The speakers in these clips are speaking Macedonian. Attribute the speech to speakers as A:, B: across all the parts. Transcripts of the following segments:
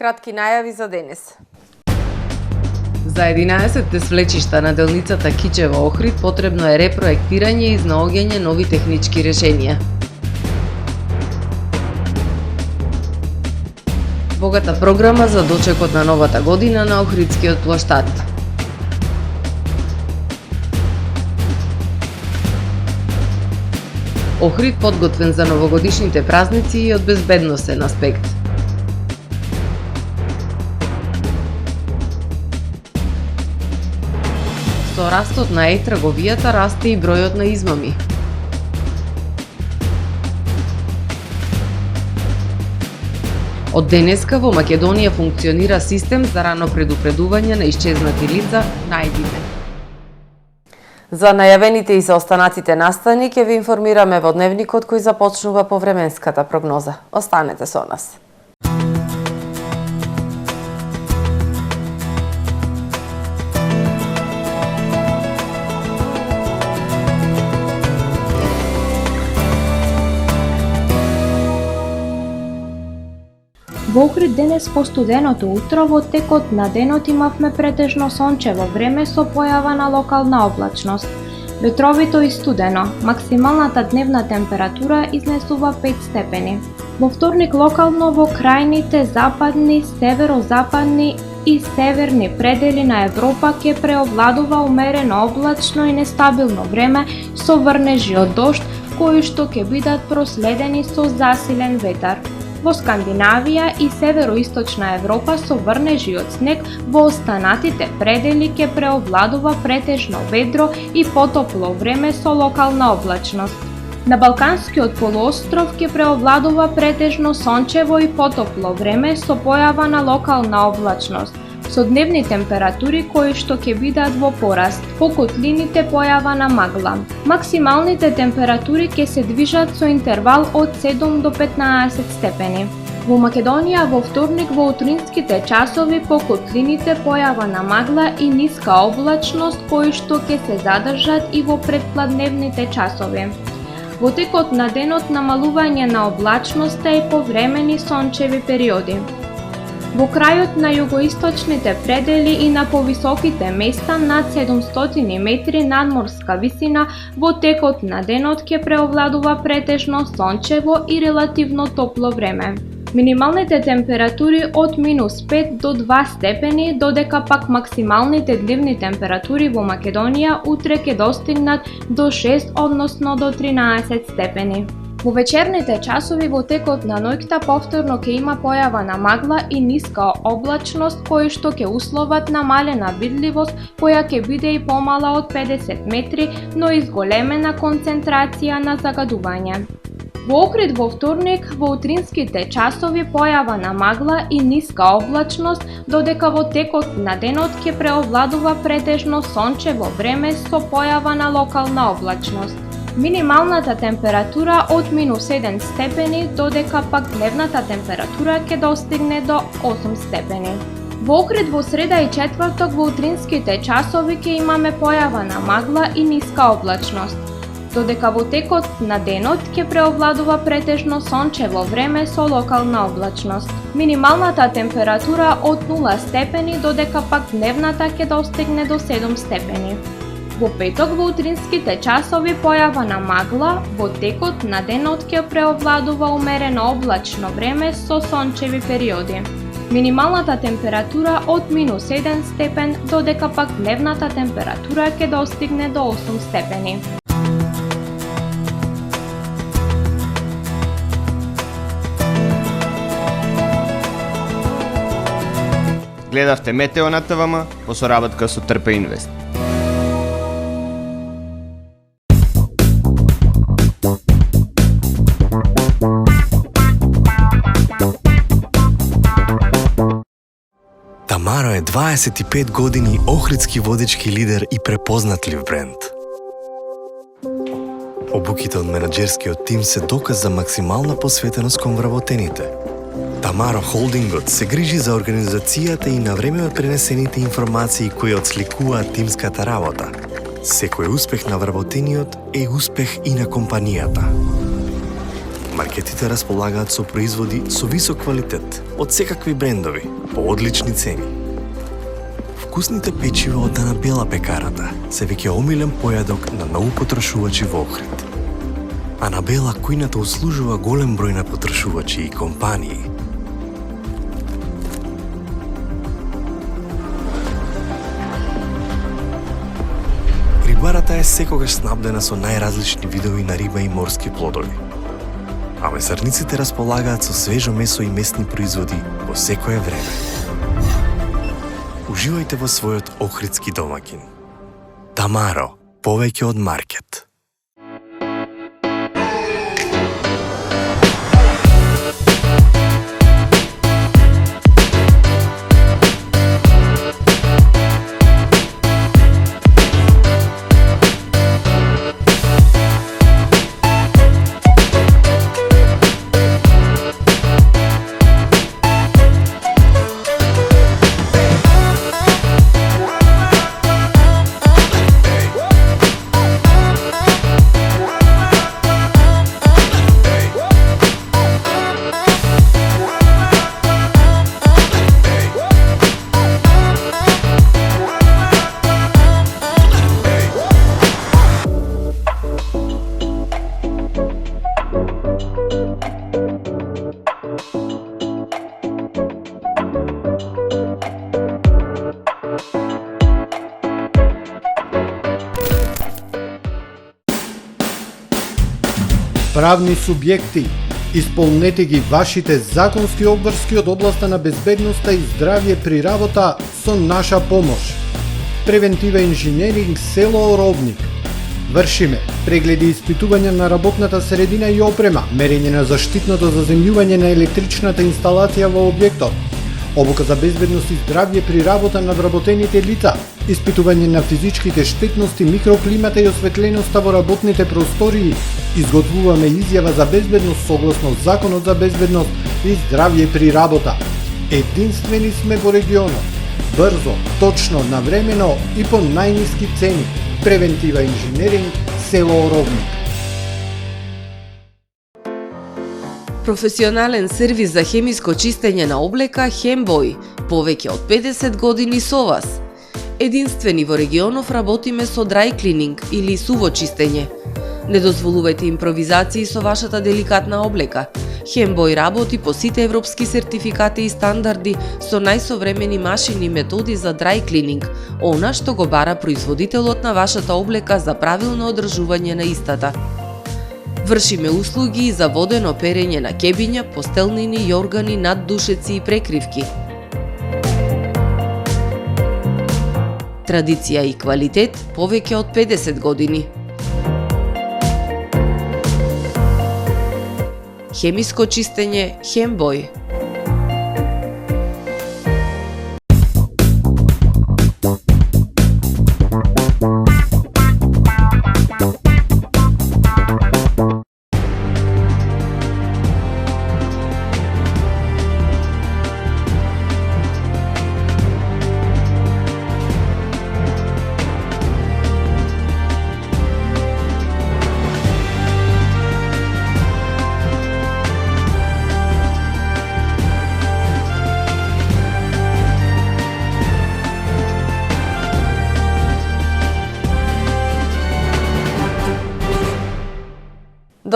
A: кратки најави за денес.
B: За 11 свлечишта на делницата Кичево-Охрид потребно е репроектирање и изнаоѓање нови технички решенија. Богата програма за дочекот на новата година на Охридскиот плоштад. Охрид подготвен за новогодишните празници и од безбедносен аспект. Со растот на трговијата расте и бројот на измами. Од денеска во Македонија функционира систем за рано предупредување на исчезнати лица, најдите.
A: За најавените и за останатите настани ќе ви информираме во дневникот кој започнува по временската прогноза. Останете со нас.
C: Во Охрид денес по студеното утро во текот на денот имавме претежно сончево време со појава на локална облачност. Ветровито и студено, максималната дневна температура изнесува 5 степени. Во вторник локално во крајните западни, северозападни и северни предели на Европа ќе преовладува умерено облачно и нестабилно време со врнежи од дожд, кои што ќе бидат проследени со засилен ветар. Во Скандинавија и североисточна Европа со врнежи од снег, во останатите предели ќе преовладува претежно ведро и потопло време со локална облачност. На Балканскиот полуостров ќе преовладува претежно сончево и потопло време со појава на локална облачност, со дневни температури кои што ќе бидат во пораст, по котлините појава на магла. Максималните температури ќе се движат со интервал од 7 до 15 степени. Во Македонија во вторник во утринските часови по котлините појава на магла и ниска облачност кои што ќе се задржат и во предпладневните часови. Во текот на денот намалување на облачноста и повремени сончеви периоди. Во крајот на југоисточните предели и на повисоките места над 700 метри надморска висина во текот на денот ќе преовладува претежно сончево и релативно топло време. Минималните температури од -5 до 2 степени, додека пак максималните дневни температури во Македонија утре ќе достигнат до 6, односно до 13 степени. Во вечерните часови во текот на ноќта повторно ќе има појава на магла и ниска облачност кои што ќе условат намалена видливост која ќе биде и помала од 50 метри, но изголемена концентрација на загадување. Во Охрид во вторник во утринските часови појава на магла и ниска облачност, додека во текот на денот ќе преовладува претежно сончево време со појава на локална облачност. Минималната температура од -1 степени, додека пак дневната температура ќе достигне до 8 степени. Во Охрид во среда и четврток во утринските часови ќе имаме појава на магла и ниска облачност, додека во текот на денот ќе преовладува претежно сончево време со локална облачност. Минималната температура од 0 степени, додека пак дневната ќе достигне до 7 степени. Во петок во утринските часови појава на магла, во текот на денот ќе преовладува умерено облачно време со сончеви периоди. Минималната температура од -1 степен, додека пак дневната температура ќе достигне до 8 степени.
D: Гледавте Метео на ТВМ по соработка со Трпе Инвест.
E: Тамаро е 25 години охридски водечки лидер и препознатлив бренд. Обуките од менаџерскиот тим се доказ за максимална посветеност кон вработените. Тамаро Холдингот се грижи за организацијата и на време пренесените информации кои отсликуваат тимската работа. Секој успех на вработениот е успех и на компанијата. маркетите располагаат со производи со висок квалитет од секакви брендови по одлични цени. Вкусните печива од Анабела пекарата се веќе омилен појадок на многу потрошувачи во Охрид. Анабела кујната услужува голем број на потрошувачи и компании. Рибарата е секогаш снабдена со најразлични видови на риба и морски плодови. А месарниците располагаат со свежо месо и месни производи во секое време. Уживајте во својот охридски домаќин. Тамаро, повеќе од маркет.
F: Правни субјекти, исполнете ги вашите законски обврски од областа на безбедноста и здравје при работа со наша помош. Превентива инженеринг село Оровник. Вршиме прегледи и испитувања на работната средина и опрема, мерење на заштитното заземјување на електричната инсталација во објектот, обука за безбедност и здравје при работа на вработените лица, испитување на физичките штетности, микроклимата и осветленоста во работните простории. Изготвуваме изјава за безбедност согласно Законот за безбедност и здравје при работа. Единствени сме во регионот. Брзо, точно, навремено и по најниски цени. Превентива инженеринг село Оровник.
B: Професионален сервис за хемиско чистење на облека Хембој, повеќе од 50 години со вас. Единствени во регионов работиме со dry cleaning или суво чистење. Не дозволувајте импровизации со вашата деликатна облека. Хембој работи по сите европски сертификати и стандарди со најсовремени машини и методи за dry cleaning, она што го бара производителот на вашата облека за правилно одржување на истата. Вршиме услуги за водено перење на кебиња, постелнини, јоргани, наддушеци и прекривки. Традиција и квалитет повеќе од 50 години. Хемиско чистење Хембој.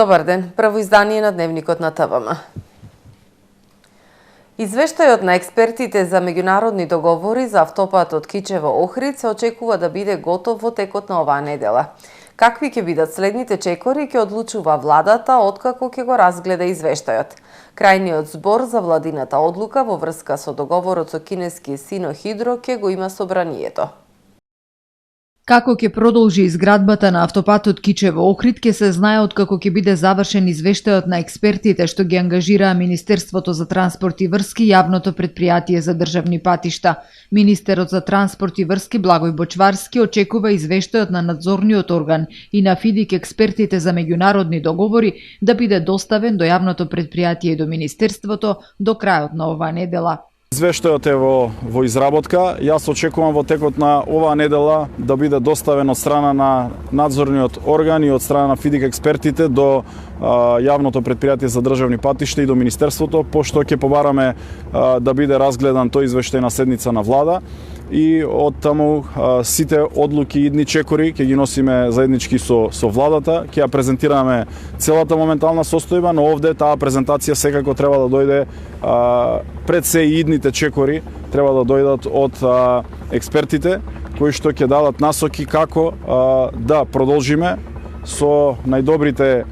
A: Добар ден, прво издание на Дневникот на ТВМ. Извештајот на експертите за меѓународни договори за автопатот Кичево-Охрид се очекува да биде готов во текот на оваа недела. Какви ќе бидат следните чекори ќе одлучува владата откако ќе го разгледа извештајот. Крајниот збор за владината одлука во врска со договорот со кинескиот Синохидро ќе го има собранието.
G: Како ќе продолжи изградбата на автопатот Кичево-Охрид ќе се знае откако ќе биде завршен извештајот на експертите што ги ангажираа Министерството за транспорт и врски, јавното претпријатие за државни патишта. Министерот за транспорт и врски Благој Бочварски очекува извештајот на надзорниот орган и на ФИДИК експертите за меѓународни договори да биде доставен до јавното претпријатие и до Министерството до крајот на оваа недела.
H: Извештајот е во изработка. Јас очекувам во текот на оваа недела да биде доставен од страна на надзорниот орган и од страна на ФИДИК експертите до јавното претпријатие за државни патишта и до Министерството, пошто ќе побараме да биде разгледан тој извештај на седница на влада и од таму сите одлуки и идни чекори ќе ги носиме заеднички со владата, ќе ја презентираме целата моментална состојба, но овде таа презентација секако треба да дојде пред се и идните чекори треба да дојдат од експертите кои што ќе дадат насоки како да продолжиме со најдобрите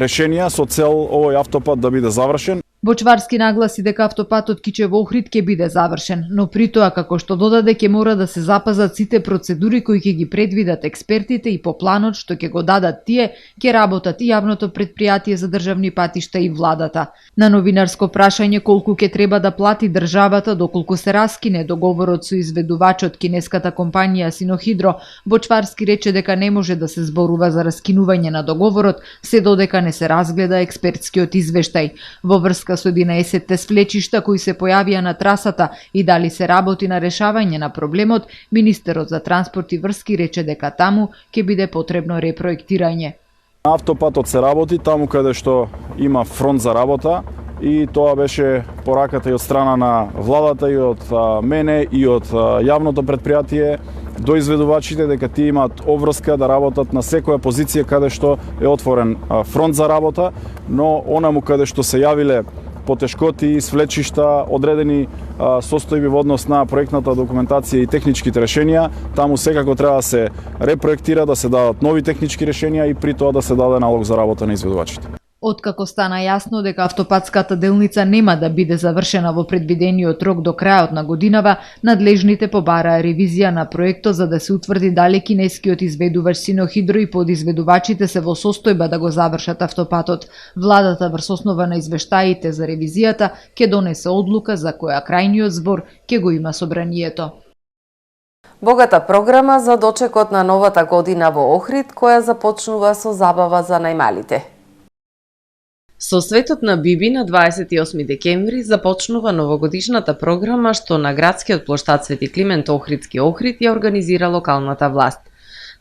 H: решенија со цел овој автопат да биде завршен.
G: Бочварски нагласи дека автопатот Кичево-Охрид ќе биде завршен, но при тоа, како што додаде, ќе мора да се запазат сите процедури кои ќе ги предвидат експертите и по планот што ќе го дадат тие, ќе работат и јавното претпријатие за државни патишта и владата. На новинарско прашање колку ќе треба да плати државата доколку се раскине договорот со изведувачот кинеската компанија Синохидро, Бочварски рече дека не може да се зборува за раскинување на договорот се додека не се разгледа експертскиот извештај. Во врска со 11 свлечишта кои се појавија на трасата и дали се работи на решавање на проблемот, министерот за транспорт и врски рече дека таму ќе биде потребно репроектирање.
H: Автопатот се работи таму каде што има фронт за работа и тоа беше пораката и од страна на владата и од мене и од јавното претпријатие до изведувачите дека тие имаат обврска да работат на секоја позиција каде што е отворен фронт за работа, но онаму каде што се јавиле потешкоти, свлечишта, одредени состојби во однос на проектната документација и техничките решенија, таму секако треба да се репроектира, да се дадат нови технички решенија и при тоа да се даде налог за работа на изведувачите.
G: Откако стана јасно дека автопатската делница нема да биде завршена во предвидениот рок до крајот на годинава, надлежните побараа ревизија на проектот за да се утврди дали кинескиот изведувач Синохидро и подизведувачите се во состојба да го завршат автопатот. Владата врз основа на извештаите за ревизијата ќе донесе одлука за која крајниот збор ќе го има собранието.
A: Богата програма за дочекот на новата година во Охрид, која започнува со забава за најмалите.
B: Со светот на Биби на 28 декември започнува новогодишната програма што на градскиот плоштад Свети Климент Охридски Охрид ја организира локалната власт.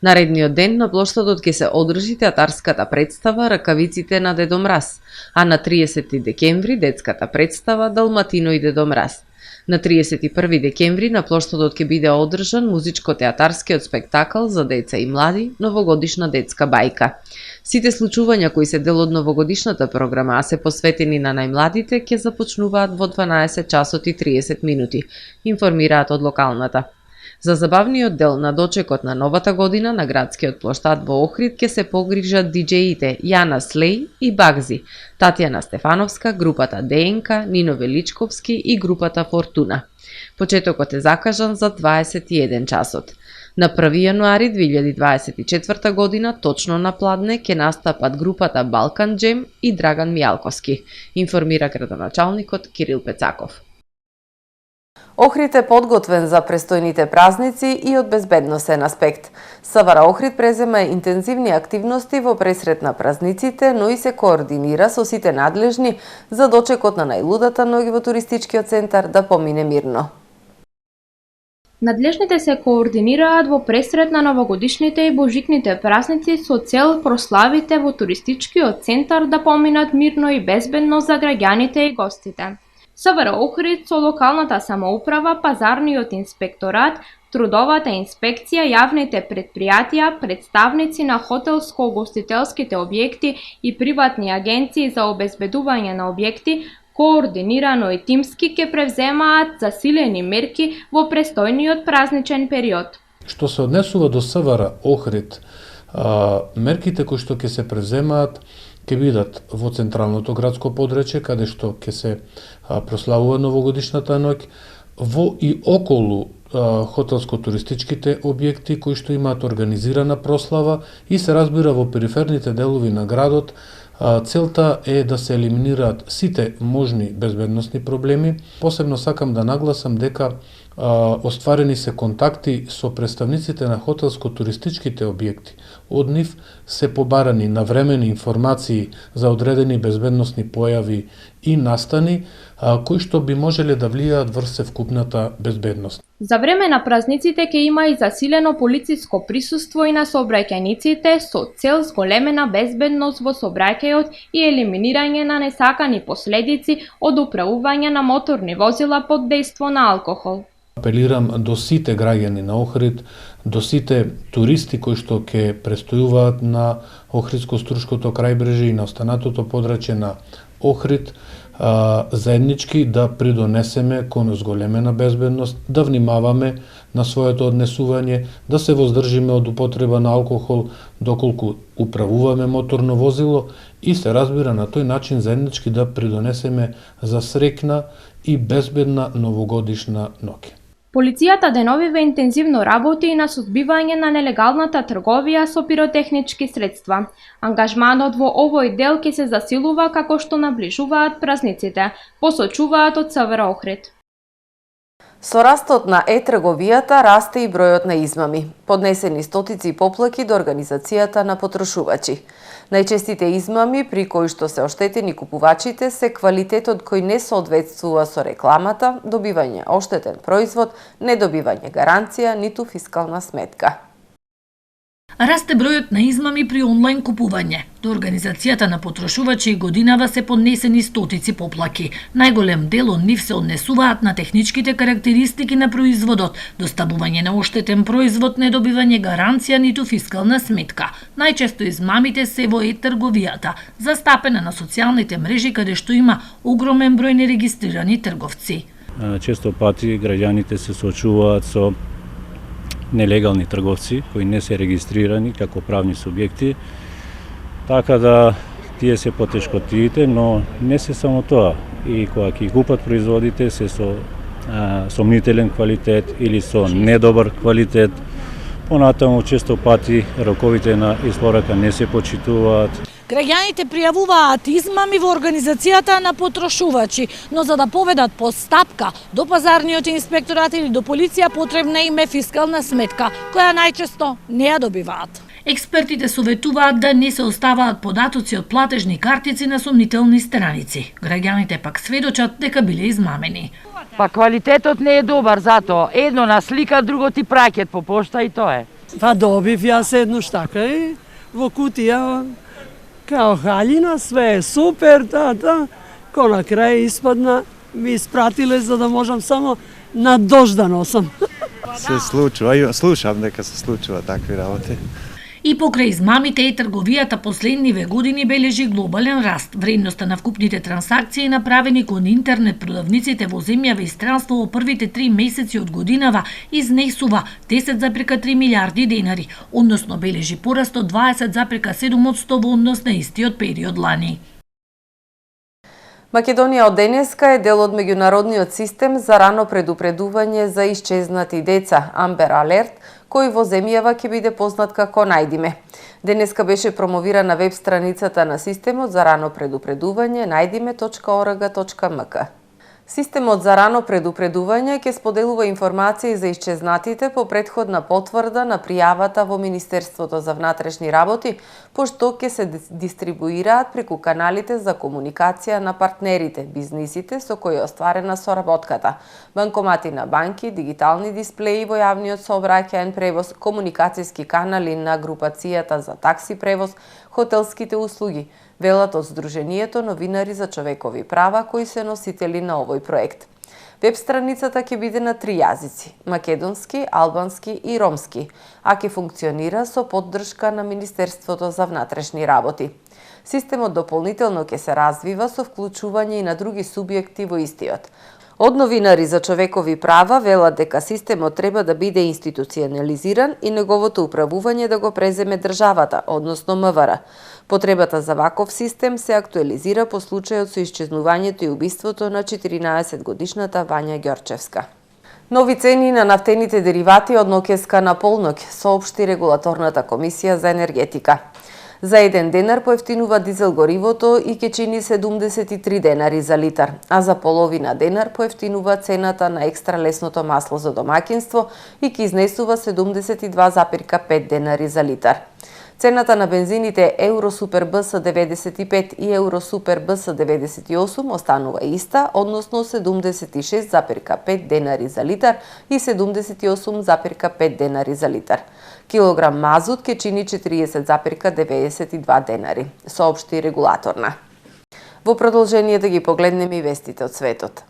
B: Наредниот ден на плоштадот ќе се одржи театарската представа Ракавиците на Дедо Мраз, а на 30 декември детската представа Далматино и Дедо Мраз. На 31 декември на плоштадот ќе биде одржан музичко-театарскиот спектакл за деца и млади Новогодишна детска бајка. Сите случувања кои се дел од новогодишната програма, а се посветени на најмладите, ќе започнуваат во 12 часот и 30 минути, информираат од локалната. За забавниот дел на дочекот на новата година на градскиот плоштад во Охрид ќе се погрижат диџеите Јана Слеј и Багзи, Татјана Стефановска, групата ДНК, Нино Величковски и групата Фортуна. Почетокот е закажан за 21 часот. На 1 јануари 2024 година, точно на Пладне, ќе настапат групата Балкан Джем и Драган Мијалковски, информира градоначалникот Кирил Пецаков.
A: Охрид е подготвен за престојните празници и од безбедносен аспект. СВР Охрид презема интензивни активности во пресрет на празниците, но и се координира со сите надлежни за дочекот на најлудата ноги во туристичкиот центар да помине мирно.
C: Надлежните се координираат во пресрет на новогодишните и божитните празници со цел прославите во туристичкиот центар да поминат мирно и безбедно за граѓаните и гостите. СВР Охрид со локалната самоуправа, пазарниот инспекторат, трудовата инспекција, јавните претпријатија, представници на хотелско-угостителските објекти и приватни агенции за обезбедување на објекти координирано и тимски ќе превземаат засилени мерки во престојниот празничен период.
I: Што се однесува до СВР Охрид, мерките кои што ќе се превземаат ќе бидат во централното градско подречје, каде што ќе се прославува новогодишната ноќ, во и околу хотелско-туристичките објекти кои што имаат организирана прослава и се разбира во периферните делови на градот. Целта е да се елиминираат сите можни безбедносни проблеми. Посебно сакам да нагласам дека остварени се контакти со представниците на хотелско-туристичките објекти. Од нив се побарани навремени информации за одредени безбедносни појави и настани, кои што би можеле да влијаат врз севкупната безбедност.
C: За време на празниците ќе има и засилено полициско присуство и на сообраќајниците со цел зголемена безбедност во сообраќајот и елиминирање на несакани последици од управување на моторни возила под дејство на алкохол.
I: Апелирам до сите граѓани на Охрид, до сите туристи кои што ќе престојуваат на Охридско-Струшкото крајбрежје и на останатото подрачје на Охрид, заеднички да придонесеме кон зголемена безбедност, да внимаваме на своето однесување, да се воздржиме од употреба на алкохол доколку управуваме моторно возило и се разбира на тој начин заеднички да придонесеме за среќна и безбедна новогодишна ноќ.
C: Полицијата деновиве интензивно работи и на сузбивање на нелегалната трговија со пиротехнички средства. Ангажманот во овој дел ќе се засилува како што наближуваат празниците, посочуваат од СВР Охрид.
A: Со растот на трговијата расте и бројот на измами. Поднесени стотици поплаки до организацијата на потрошувачи. Најчестите измами при кои што се оштетени купувачите се квалитетот кој не соодветствува со рекламата, добивање оштетен производ, недобивање гаранција, ниту фискална сметка.
J: Расте бројот на измами при онлайн купување. До организацијата на потрошувачи и годинава се поднесени стотици поплаки. Најголем дел од нив се однесуваат на техничките карактеристики на производот, доставување на оштетен производ, недобивање гаранција ниту фискална сметка. Најчесто измамите се во трговијата, застапена на социјалните мрежи каде што има огромен број нерегистрирани трговци.
K: Често пати граѓаните се соочуваат со нелегални трговци кои не се регистрирани како правни субјекти, така да тие се потешкотиите, но не се само тоа. И кога ќе купат производите се со сомнителен квалитет или со недобар квалитет, понатаму често пати роковите на испорака не се почитуваат.
J: Граѓаните пријавуваат измами во организацијата на потрошувачи, но за да поведат постапка до пазарниот инспекторат или до полиција потребна им е фискална сметка, која најчесто не ја добиваат. Експертите советуваат да не се оставаат податоци од платежни картици на сомнителни страници. Граѓаните пак сведочат дека биле измамени.
L: Па квалитетот не е добар, затоа едно на слика, друго ти праќат по пошта и тоа е.
M: Па добив јас едно штака и во кутија као халина, све е супер, ко на крај испадна, ми испратиле за да можам само на дожд да носам.
N: Се случува, слушам дека се случува такви работи.
J: И покрај измамите и трговијата последниве години бележи глобален раст. Вредноста на вкупните трансакции направени кон интернет продавниците во земјава и странство во првите 3 месеци од годинава изнесува 10,3 милиарди денари, односно бележи пораст од 20,7% во однос на истиот период лани.
A: Македонија од денеска е дел од меѓународниот систем за рано предупредување за исчезнати деца, Амбер Алерт, кој во земјава ќе биде познат како Најдиме. Денеска беше промовирана веб страницата на системот за рано предупредување najdime.org.mk. Системот за рано предупредување ќе споделува информации за исчезнатите по претходна потврда на пријавата во Министерството за внатрешни работи, пошто ќе се дистрибуираат преку каналите за комуникација на партнерите, бизнисите со кои е остварена соработката, банкомати на банки, дигитални дисплеи во јавниот сообраќаен превоз, комуникацијски канали на групацијата за такси превоз, хотелските услуги, велат од Сдруженијето новинари за човекови права кои се носители на овој проект. Веб страницата ќе биде на 3 јазици – македонски, албански и ромски, а ќе функционира со поддршка на Министерството за внатрешни работи. Системот дополнително ќе се развива со вклучување и на други субјекти во истиот. Од новинари за човекови права велат дека системот треба да биде институционализиран и неговото управување да го преземе државата, односно МВР. Потребата за ваков систем се актуализира по случајот со исчезнувањето и убиството на 14-годишната Вања Ѓорчевска. Нови цени на нафтените деривати од ноќеска на полноќ, соопшти Регулаторната комисија за енергетика. За 1 денар поевтинува дизел горивото и ќе чини 73 денари за литар, а за половина денар поевтинува цената на екстра лесното масло за домаќинство и ќе изнесува 72,5 денари за литар. Цената на бензините Евро Супер БС 95 и Евро Супер БС 98 останува иста, односно 76,5 денари за литар и 78,5 денари за литар. Килограм мазут ќе чини 40,92 денари, соопшти регулаторна. Во продолжение да ги погледнеме и вестите од светот.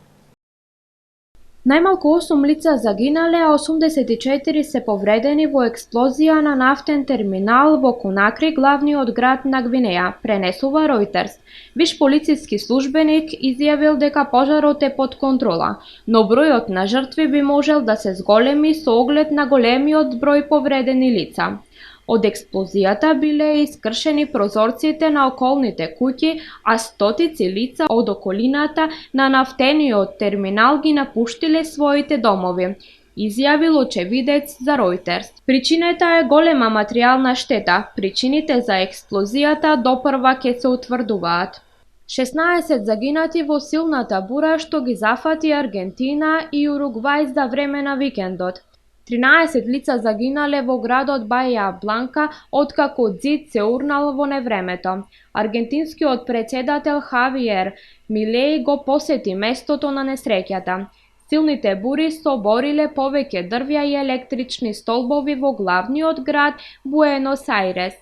C: Најмалку 8 лица загинале, а 84 се повредени во експлозија на нафтен терминал во Конакри, главниот град на Гвинеја, пренесува Reuters. Виш полициски службеник изјавил дека пожарот е под контрола, но бројот на жртви би можел да се зголеми со оглед на големиот број повредени лица. Од експлозијата биле искршени прозорците на околните куќи, а стотици лица од околината на нафтениот терминал ги напуштиле своите домови, изјавил очевидец за Reuters. Причината е голема материјална штета. Причините за експлозијата допрва ќе се утврдуваат. 16 загинати во силната бура што ги зафати Аргентина и Уругвај за време на викендот. 13 лица загинале во градот Баја Бланка откако ѕид се урнал во невремето. Аргентинскиот председател Хавиер Милеј го посети местото на несреќата. Силните бури собориле повеќе дрвја и електрични столбови во главниот град Буенос Ајрес.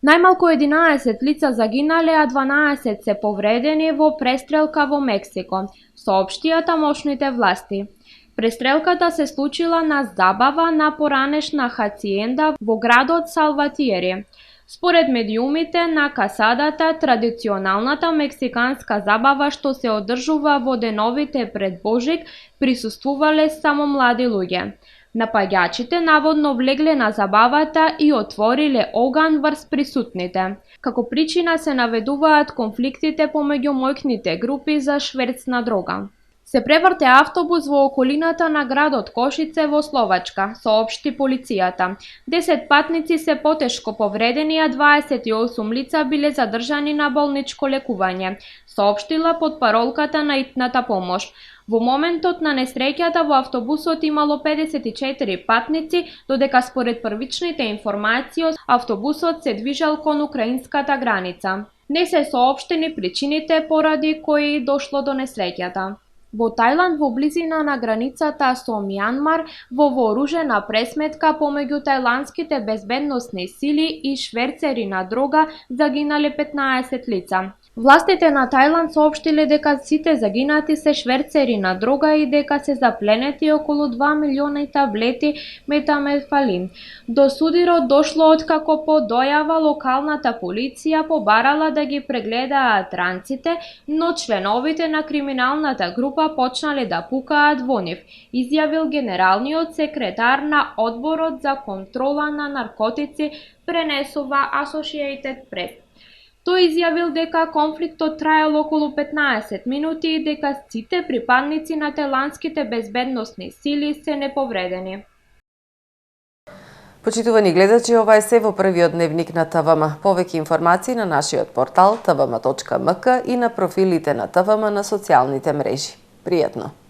C: Најмалку 11 лица загинале, а 12 се повредени во престрелка во Мексико, соопштија тамошните власти. Престрелката се случила на забава на поранешна хациенда во градот Салватиери. Според медиумите на касадата, традиционалната мексиканска забава што се одржува во деновите пред Божик, присуствувале само млади луѓе. Напаѓачите наводно влегле на забавата и отвориле оган врз присутните. Како причина се наведуваат конфликтите помеѓу моќните групи за шверц на дрога. Се преврте автобус во околината на градот Кошице во Словачка, соопшти полицијата. 10 патници се потешко повредени, а 28 лица биле задржани на болничко лекување, соопштила потпаролката на итната помош. Во моментот на несреќата во автобусот имало 54 патници, додека според првичните информации автобусот се движел кон украинската граница. Не се соопштени причините поради кои дошло до несреќата. Во Тајланд, во близина на границата со Мјанмар, во вооружена пресметка помеѓу тајландските безбедносни сили и шверцери на дрога загинале 15 лица. Властите на Тајланд соопштиле дека сите загинати се шверцери на дрога и дека се запленети околу 2 милиони таблети метамфетамин. До судирот дошло откако по дојава локалната полиција побарала да ги прегледаат ранците, но членовите на криминалната група почнале да пукаат во нив, изјавил генералниот секретар на Одборот за контрола на наркотици, пренесува Associated Press. Тој изјавил дека конфликтот траел околу 15 минути и дека сите припадници на тајландските безбедносни сили се неповредени.
A: Почитувани гледачи, ова е се во првиот дневник на ТВМ. Повеќе информации на нашиот портал tvm.mk и на профилите на ТВМ на социјалните мрежи. Пријатно!